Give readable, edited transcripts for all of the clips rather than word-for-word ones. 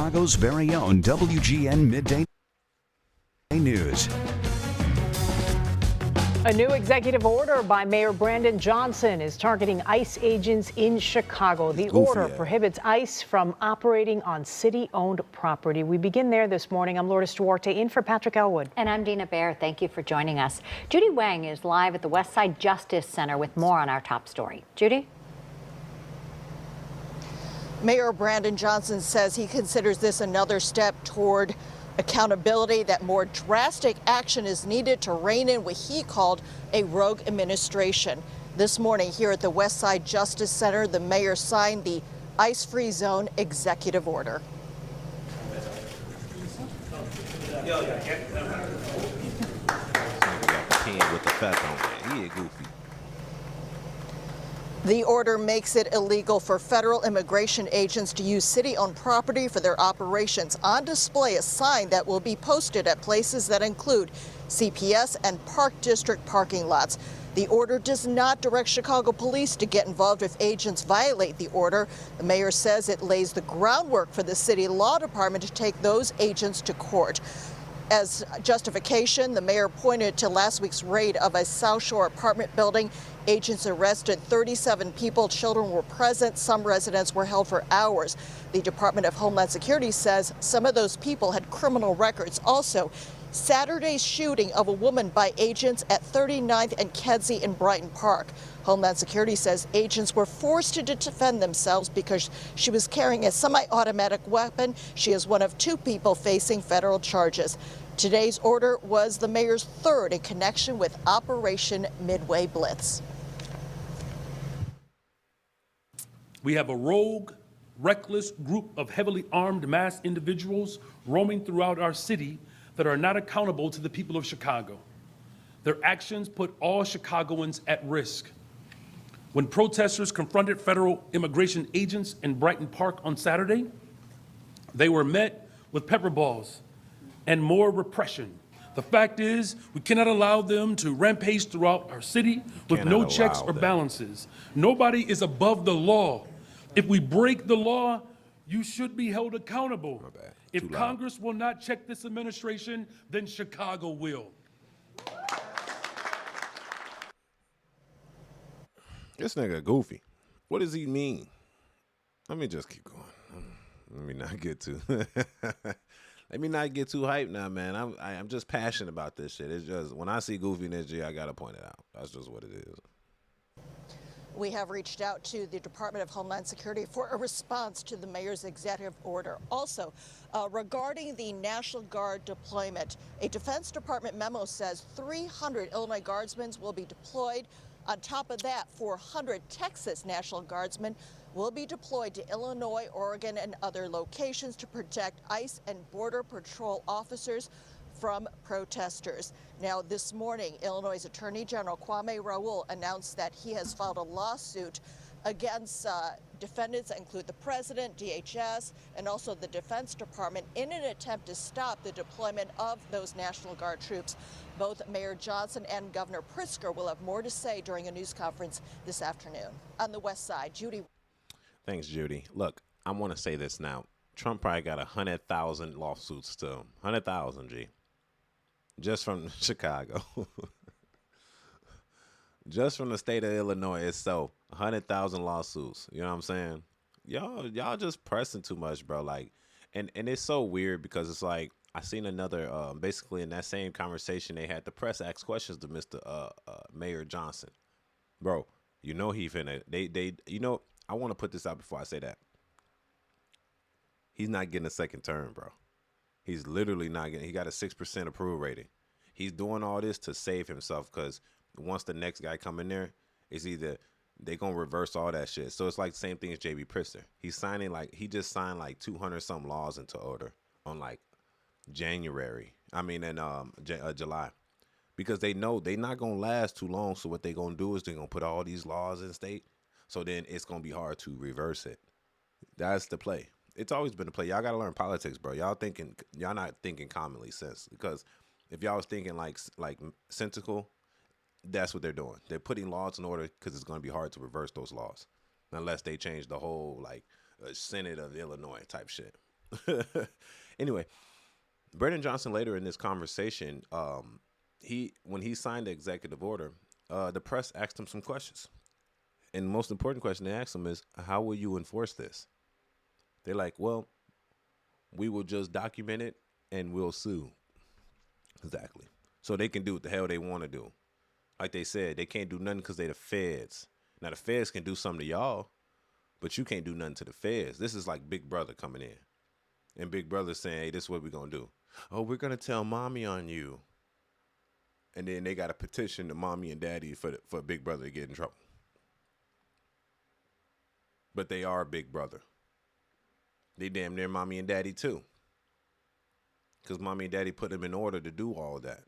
Chicago's very own WGN Midday News. A new executive order by Mayor Brandon Johnson is targeting ICE agents in Chicago. The order prohibits ICE from operating on city-owned property. We begin there this morning. I'm Lourdes Duarte in for Patrick Elwood. And I'm Dina Bair. Thank you for joining us. Judy Wang is live at the Westside Justice Center with more on our top story. Judy? Mayor Brandon Johnson says he considers this another step toward accountability, that more drastic action is needed to rein in what he called a rogue administration. This morning here at the Westside Justice Center, the mayor signed the ICE-free zone executive order. He a goofy. The order makes it illegal for federal immigration agents to use city-owned property for their operations. On display, a sign that will be posted at places that include CPS and Park District parking lots. The order does not direct Chicago police to get involved if agents violate the order. The mayor says it lays the groundwork for the city law department to take those agents to court. As justification, the mayor pointed to last week's raid of a South Shore apartment building. Agents arrested 37 people. Children were present. Some residents were held for hours. The Department of Homeland Security says some of those people had criminal records. Also, Saturday's shooting of a woman by agents at 39th and Kedzie in Brighton Park. Homeland Security says agents were forced to defend themselves because she was carrying a semi-automatic weapon. She is one of two people facing federal charges. Today's order was the mayor's third in connection with Operation Midway Blitz. We have a rogue, reckless group of heavily armed mass individuals roaming throughout our city that are not accountable to the people of Chicago. Their actions put all Chicagoans at risk. When protesters confronted federal immigration agents in Brighton Park on Saturday, they were met with pepper balls and more repression. The fact is, we cannot allow them to rampage throughout our city with no checks or balances. Nobody is above the law. If we break the law, you should be held accountable. If Congress will not check this administration, then Chicago will. This nigga goofy. What does he mean? Let me just keep going. Let me not get too let me not get too hyped now, man. I'm just passionate about this shit. It's just when I see goofiness, G, I gotta point it out. That's just what it is. We have reached out to the Department of Homeland Security for a response to the mayor's executive order. Also, regarding the National Guard deployment, a Defense Department memo says 300 Illinois Guardsmen will be deployed. On top of that, 400 Texas National Guardsmen will be deployed to Illinois, Oregon, and other locations to protect ICE and Border Patrol officers from protesters. Now, this morning, Illinois' Attorney General Kwame Raoul announced that he has filed a lawsuit against defendants that include the president, DHS, and also the Defense Department in an attempt to stop the deployment of those National Guard troops. Both Mayor Johnson and Governor Pritzker will have more to say during a news conference this afternoon. On the West Side, Judy. Thanks, Judy. Look, I want to say this now. Trump probably got 100,000 lawsuits to him. 100,000, G. Just from Chicago. Just from the state of Illinois itself, 100,000 lawsuits. You know what I'm saying? Y'all just pressing too much, bro. Like, and it's so weird because it's like I seen another. Basically, in that same conversation, they had the press ask questions to Mr. Mayor Johnson, bro. You know he finna. They. You know, I want to put this out before I say that. He's not getting a second term, bro. He's literally not getting. He got a 6% approval rating. He's doing all this to save himself because once the next guy come in there, it's either they gonna reverse all that shit. So it's like the same thing as JB Pritzker. He's signing he just signed like 200 some laws into order on like January. I mean in July, because they know they're not gonna last too long. So what they gonna do is they're gonna put all these laws in state. So then it's gonna be hard to reverse it. That's the play. It's always been the play. Y'all gotta learn politics, bro. Y'all not thinking commonly sense, because if y'all was thinking like sensical, that's what they're doing. They're putting laws in order because it's going to be hard to reverse those laws unless they change the whole Senate of Illinois type shit. Anyway, Brandon Johnson later in this conversation, when he signed the executive order, the press asked him some questions. And the most important question they asked him is, how will you enforce this? They're like, well, we will just document it and we'll sue. Exactly. So they can do what the hell they want to do. Like they said, they can't do nothing because they the feds. Now, the feds can do something to y'all, but you can't do nothing to the feds. This is like Big Brother coming in. And Big Brother saying, hey, this is what we're going to do. Oh, we're going to tell mommy on you. And then they got to petition the mommy and daddy for Big Brother to get in trouble. But they are Big Brother. They damn near mommy and daddy too. Because mommy and daddy put them in order to do all of that.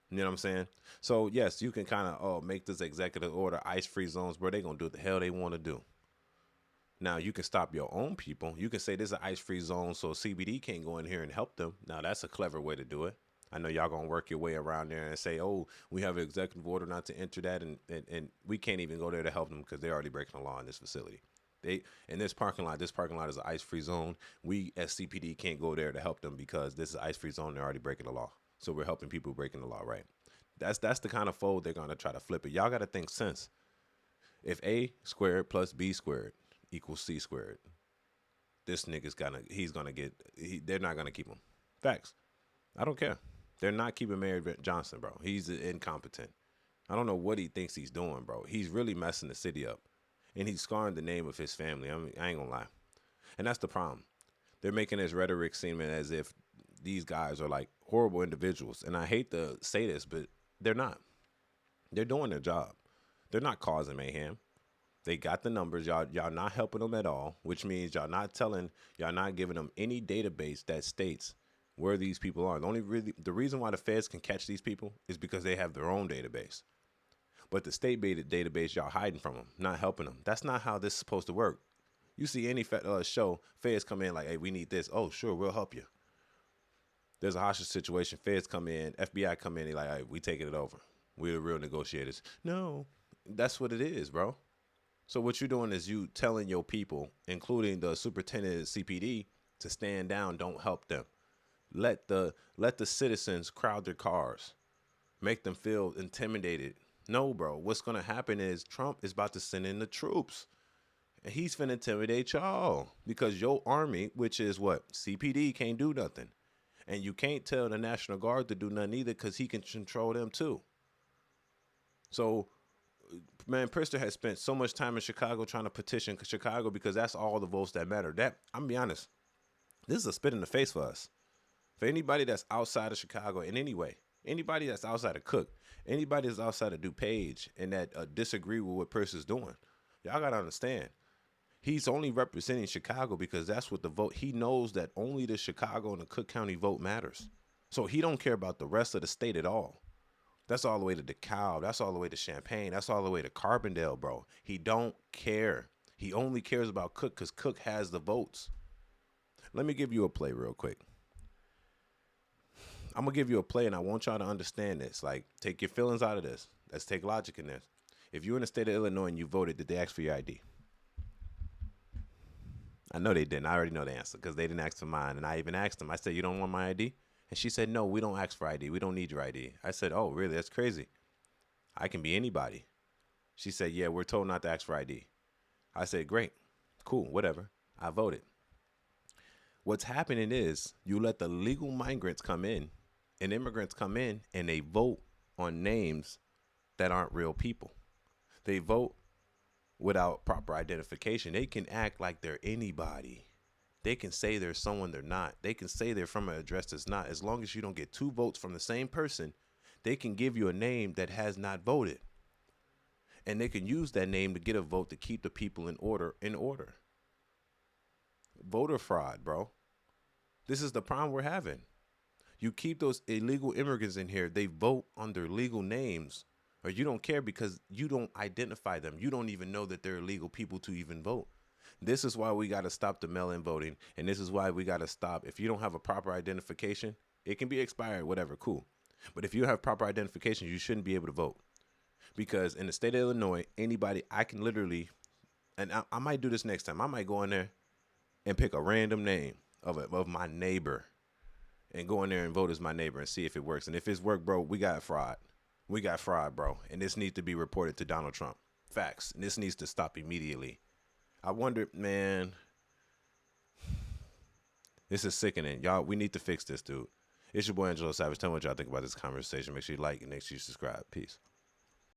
You know what I'm saying? So, yes, you can kind of make this executive order ice-free zones, bro. They're going to do what the hell they want to do. Now, you can stop your own people. You can say this is an ice-free zone so CBD can't go in here and help them. Now, that's a clever way to do it. I know y'all going to work your way around there and say, oh, we have an executive order not to enter that, and we can't even go there to help them because they're already breaking the law in this facility. In this parking lot is an ice-free zone. We as CPD can't go there to help them because this is an ice-free zone. They're already breaking the law. So we're helping people breaking the law, right? That's the kind of fold they're going to try to flip it. Y'all got to think sense. If A squared plus B squared equals C squared, this nigga's they're not going to keep him. Facts. I don't care. They're not keeping Mayor Johnson, bro. He's incompetent. I don't know what he thinks he's doing, bro. He's really messing the city up. And he's scarring the name of his family. I mean, I ain't gonna lie. And that's the problem. They're making his rhetoric seem as if these guys are like horrible individuals. And I hate to say this, but they're not. They're doing their job. They're not causing mayhem. They got the numbers. Y'all not helping them at all, which means y'all not giving them any database that states where these people are. The reason why the feds can catch these people is because they have their own database. But the state-based database, y'all hiding from them, not helping them. That's not how this is supposed to work. You see any show, feds come in like, hey, we need this. Oh, sure, we'll help you. There's a hostage situation. Feds come in, FBI come in. They're like, hey, we taking it over. We're the real negotiators. No, that's what it is, bro. So what you're doing is you telling your people, including the superintendent of CPD, to stand down, don't help them. Let the citizens crowd their cars. Make them feel intimidated. No, bro. What's going to happen is Trump is about to send in the troops. And he's finna intimidate y'all. Because your army, which is what? CPD, can't do nothing. And you can't tell the National Guard to do nothing either because he can control them too. So, man, Pritzker has spent so much time in Chicago trying to petition Chicago because that's all the votes that matter. I'm going to be honest. This is a spit in the face for us. For anybody that's outside of Chicago in any way. Anybody that's outside of Cook, anybody that's outside of DuPage and that disagree with what Pritzker's doing, y'all got to understand. He's only representing Chicago because that's what the vote. He knows that only the Chicago and the Cook County vote matters. So he don't care about the rest of the state at all. That's all the way to DeKalb. That's all the way to Champaign. That's all the way to Carbondale, bro. He don't care. He only cares about Cook because Cook has the votes. Let me give you a play real quick. I'm going to give you a play, and I want y'all to understand this. Like, take your feelings out of this. Let's take logic in this. If you're in the state of Illinois and you voted, did they ask for your ID? I know they didn't. I already know the answer because they didn't ask for mine. And I even asked them. I said, you don't want my ID? And she said, no, we don't ask for ID. We don't need your ID. I said, oh, really? That's crazy. I can be anybody. She said, yeah, we're told not to ask for ID. I said, great. Cool. Whatever. I voted. What's happening is you let the legal migrants come in and immigrants come in and they vote on names that aren't real people. They vote without proper identification. They can act like they're anybody. They can say they're someone they're not. They can say they're from an address that's not. As long as you don't get 2 votes from the same person, they can give you a name that has not voted. And they can use that name to get a vote to keep the people in order. Voter fraud, bro. This is the problem we're having. You keep those illegal immigrants in here, they vote under legal names, or you don't care because you don't identify them. You don't even know that they're illegal people to even vote. This is why we got to stop the mail-in voting, and this is why we got to stop. If you don't have a proper identification, it can be expired, whatever, cool. But if you have proper identification, you shouldn't be able to vote. Because in the state of Illinois, anybody, I can literally, and I might do this next time. I might go in there and pick a random name. of my neighbor and go in there and vote as my neighbor and see if it works. And if it's worked, bro, we got fraud. We got fraud, bro. And this needs to be reported to Donald Trump. Facts. And this needs to stop immediately. I wonder, man, this is sickening. Y'all, we need to fix this, dude. It's your boy Angelo Savage. Tell me what y'all think about this conversation. Make sure you like and make sure you subscribe. Peace.